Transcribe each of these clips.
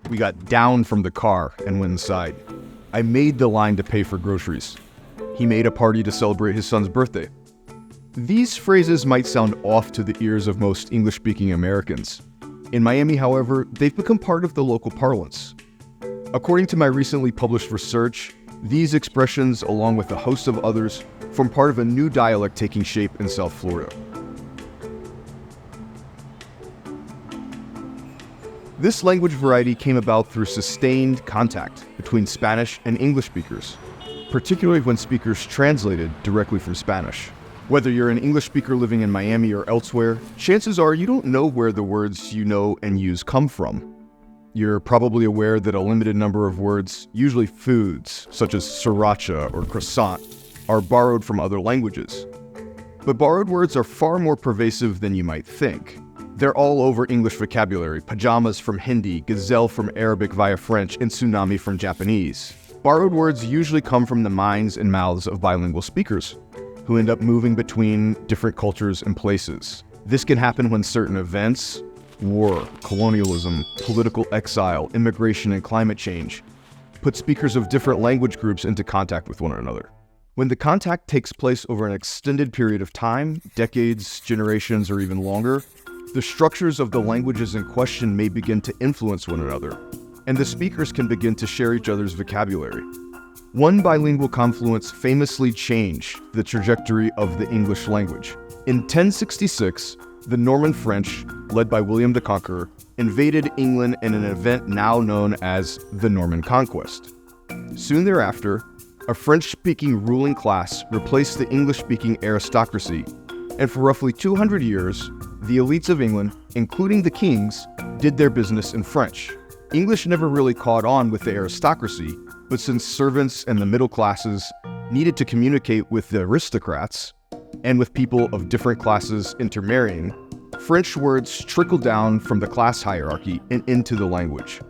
We got down from the car and went inside. I made the line to pay for groceries. He made a party to celebrate his son's birthday. These phrases might sound off to the ears of most English-speaking Americans. In Miami, however, they've become part of the local parlance. According to my recently published research, these expressions, along with a host of others, form part of a new dialect taking shape in South Florida. This language variety came about through sustained contact between Spanish and English speakers, particularly when speakers translated directly from Spanish. Whether you're an English speaker living in Miami or elsewhere, chances are you don't know where the words you know and use come from. You're probably aware that a limited number of words, usually foods, such as sriracha or croissant, are borrowed from other languages. But borrowed words are far more pervasive than you might think. They're all over English vocabulary: pajamas from Hindi, gazelle from Arabic via French, and tsunami from Japanese. Borrowed words usually come from the minds and mouths of bilingual speakers, who end up moving between different cultures and places. This can happen when certain events, war, colonialism, political exile, immigration, and climate change, put speakers of different language groups into contact with one another. When the contact takes place over an extended period of time, decades, generations, or even longer, the structures of the languages in question may begin to influence one another, and the speakers can begin to share each other's vocabulary. One bilingual confluence famously changed the trajectory of the English language. In 1066, the Norman French, led by William the Conqueror, invaded England in an event now known as the Norman Conquest. Soon thereafter, a French-speaking ruling class replaced the English-speaking aristocracy, and for roughly 200 years, the elites of England, including the kings, did their business in French. English never really caught on with the aristocracy, but since servants and the middle classes needed to communicate with the aristocrats, and with people of different classes intermarrying, French words trickled down from the class hierarchy and into the language.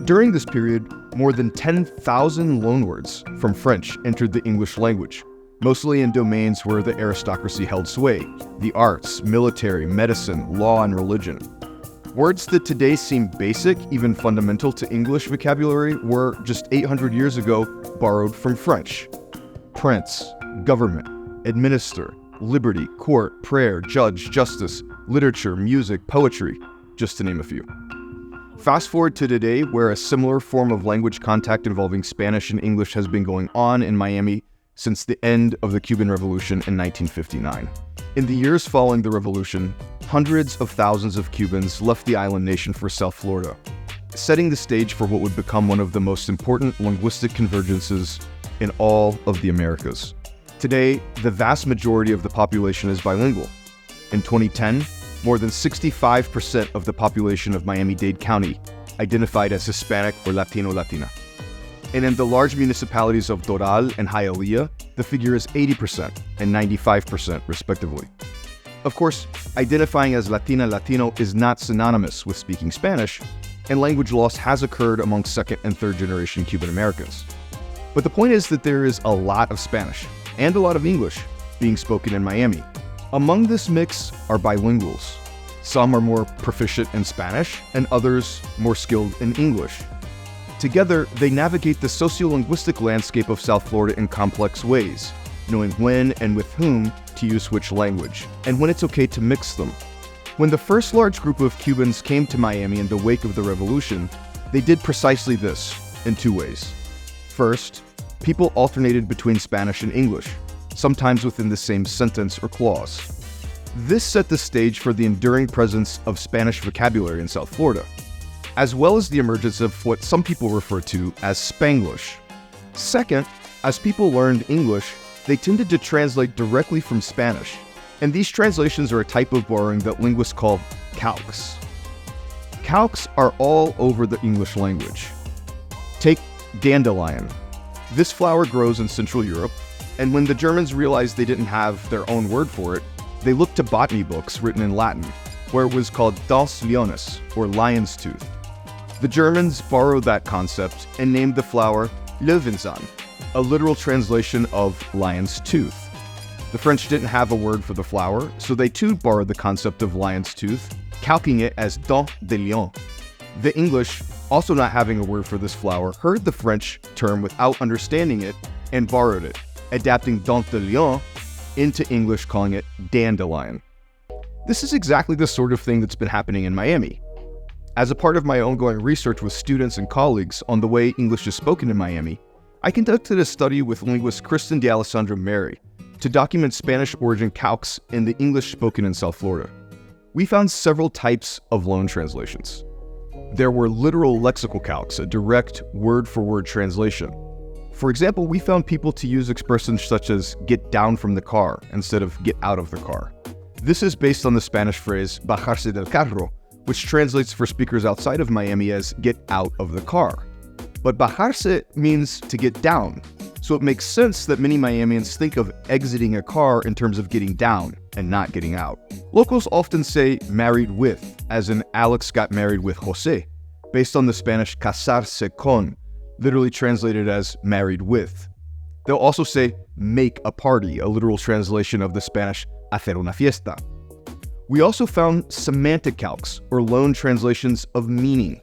During this period, more than 10,000 loanwords from French entered the English language, mostly in domains where the aristocracy held sway: the arts, military, medicine, law, and religion. Words that today seem basic, even fundamental to English vocabulary, were, just 800 years ago, borrowed from French. Prince, government, administer, liberty, court, prayer, judge, justice, literature, music, poetry, just to name a few. Fast forward to today, where a similar form of language contact involving Spanish and English has been going on in Miami since the end of the Cuban Revolution in 1959. In the years following the revolution, hundreds of thousands of Cubans left the island nation for South Florida, setting the stage for what would become one of the most important linguistic convergences in all of the Americas. Today, the vast majority of the population is bilingual. In 2010, more than 65% of the population of Miami-Dade County identified as Hispanic or Latino-Latina. And in the large municipalities of Doral and Hialeah, the figure is 80% and 95% respectively. Of course, identifying as Latina-Latino is not synonymous with speaking Spanish, and language loss has occurred among second and third generation Cuban Americans. But the point is that there is a lot of Spanish and a lot of English being spoken in Miami. Among this mix are bilinguals. Some are more proficient in Spanish and others more skilled in English. Together, they navigate the sociolinguistic landscape of South Florida in complex ways, knowing when and with whom to use which language, and when it's okay to mix them. When the first large group of Cubans came to Miami in the wake of the revolution, they did precisely this in two ways. First, people alternated between Spanish and English, sometimes within the same sentence or clause. This set the stage for the enduring presence of Spanish vocabulary in South Florida, as well as the emergence of what some people refer to as Spanglish. Second, as people learned English, they tended to translate directly from Spanish, and these translations are a type of borrowing that linguists call calques. Calques are all over the English language. Take dandelion. This flower grows in Central Europe, and when the Germans realized they didn't have their own word for it, they looked to botany books written in Latin, where it was called dents leonis, or lion's tooth. The Germans borrowed that concept and named the flower Löwenzahn, a literal translation of lion's tooth. The French didn't have a word for the flower, so they too borrowed the concept of lion's tooth, calquing it as dent de lion. The English also not having a word for this flower, heard the French term without understanding it and borrowed it, adapting dent de lion into English, calling it dandelion. This is exactly the sort of thing that's been happening in Miami. As a part of my ongoing research with students and colleagues on the way English is spoken in Miami, I conducted a study with linguist Kristen D'Alessandro Mary to document Spanish origin calques in the English spoken in South Florida. We found several types of loan translations. There were literal lexical calques, a direct word-for-word translation. For example, we found people to use expressions such as get down from the car instead of get out of the car. This is based on the Spanish phrase bajarse del carro, which translates for speakers outside of Miami as get out of the car. But bajarse means to get down, so it makes sense that many Miamians think of exiting a car in terms of getting down and not getting out. Locals often say married with, as in Alex got married with Jose, based on the Spanish casarse con, literally translated as married with. They'll also say make a party, a literal translation of the Spanish hacer una fiesta. We also found semantic calques, or loan translations of meaning.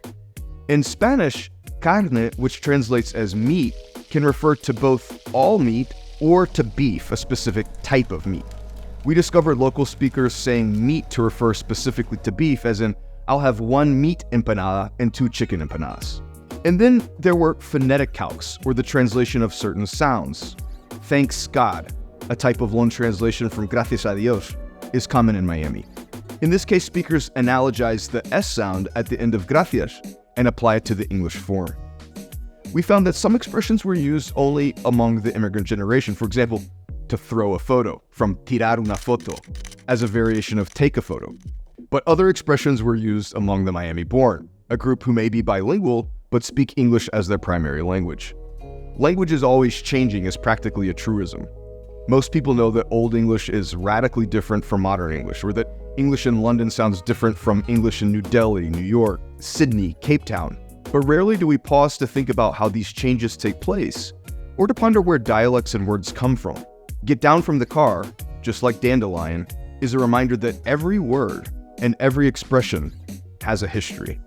In Spanish, carne, which translates as meat, can refer to both all meat or to beef, a specific type of meat. We discovered local speakers saying meat to refer specifically to beef, as in, I'll have 1 meat empanada and 2 chicken empanadas. And then there were phonetic calques, or the translation of certain sounds. Thanks God, a type of loan translation from gracias a Dios, is common in Miami. In this case, speakers analogize the S sound at the end of gracias and apply it to the English form. We found that some expressions were used only among the immigrant generation. For example, to throw a photo, from tirar una foto, as a variation of take a photo. But other expressions were used among the Miami-born, a group who may be bilingual but speak English as their primary language. Language is always changing is practically a truism. Most people know that Old English is radically different from modern English, or that English in London sounds different from English in New Delhi, New York, Sydney, Cape Town. But rarely do we pause to think about how these changes take place, or to ponder where dialects and words come from. Get down from the car, just like dandelion, is a reminder that every word and every expression has a history.